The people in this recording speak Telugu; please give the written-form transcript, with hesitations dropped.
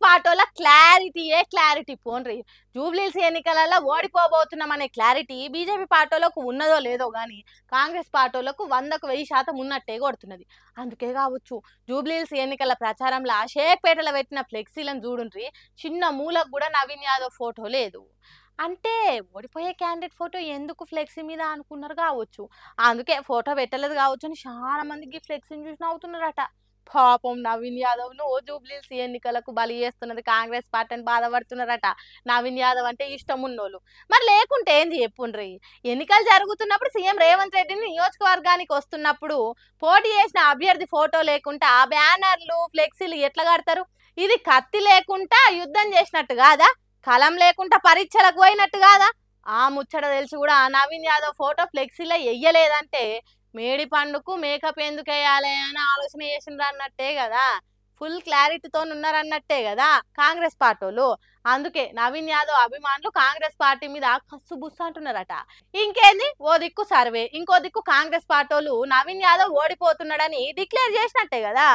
పార్టీల క్లారిటీ పోన్రి. జూబ్లీహిల్స్ ఎన్నికలలో ఓడిపోబోతున్నామనే క్లారిటీ బీజేపీ పార్టీలకు ఉన్నదో లేదో గానీ కాంగ్రెస్ పార్టీలకు 100కు 1000% ఉన్నట్టే కొడుతున్నది. అందుకే కావచ్చు జూబ్లీహిల్స్ ఎన్నికల ప్రచారంలో షేక్పేటలో పెట్టిన ఫ్లెక్సీలను చూడుండ్రి, చిన్న మూలకు కూడా నవీన్ యాదవ్ ఫోటో లేదు. అంటే ఓడిపోయే క్యాండిడేట్ ఫోటో ఎందుకు ఫ్లెక్సీ మీద అనుకున్నారు కావచ్చు. అందుకే ఫోటో పెట్టలేదు కావచ్చు అని చాలా మందికి ఫ్లెక్సీని చూసి నవ్వుతున్నారట. పాపం నవీన్ యాదవ్ ను జూబ్లీహిల్స్ ఎన్నికలకు బలి చేస్తున్నది కాంగ్రెస్ పార్టీ అని బాధపడుతున్నారట. నవీన్ యాదవ్ అంటే ఇష్టం ఉన్నోళ్ళు. మరి లేకుంటే ఏంది చెప్పుండ్రి. ఎన్నికలు జరుగుతున్నప్పుడు సీఎం రేవంత్ రెడ్డిని నియోజకవర్గానికి వస్తున్నప్పుడు పోటీ చేసిన అభ్యర్థి ఫోటో లేకుంటే ఆ బ్యానర్లు ఫ్లెక్సీలు ఎట్లా కడతారు? ఇది కత్తి లేకుండా యుద్ధం చేసినట్టు కాదా? కలం లేకుండా పరీక్షలకు పోయినట్టు కాదా? ఆ ముచ్చట తెలిసి కూడా నవీన్ యాదవ్ ఫోటో ఫ్లెక్సీలో వెయ్యలేదంటే మేడి పండుకు మేకప్ ఎందుకు వేయాలి అని ఆలోచన చేసిండ్రు అన్నట్టే కదా. ఫుల్ క్లారిటీతో ఉన్నారన్నట్టే కదా కాంగ్రెస్ పార్టీలు. అందుకే నవీన్ యాదవ్ అభిమానులు కాంగ్రెస్ పార్టీ మీద కస్సు బుస్సు అంటున్నారట. ఇంకేంది, ఓ దిక్కు సర్వే, ఇంకో దిక్కు కాంగ్రెస్ పార్టీలు నవీన్ యాదవ్ ఓడిపోతున్నాడని డిక్లేర్ చేసినట్టే కదా.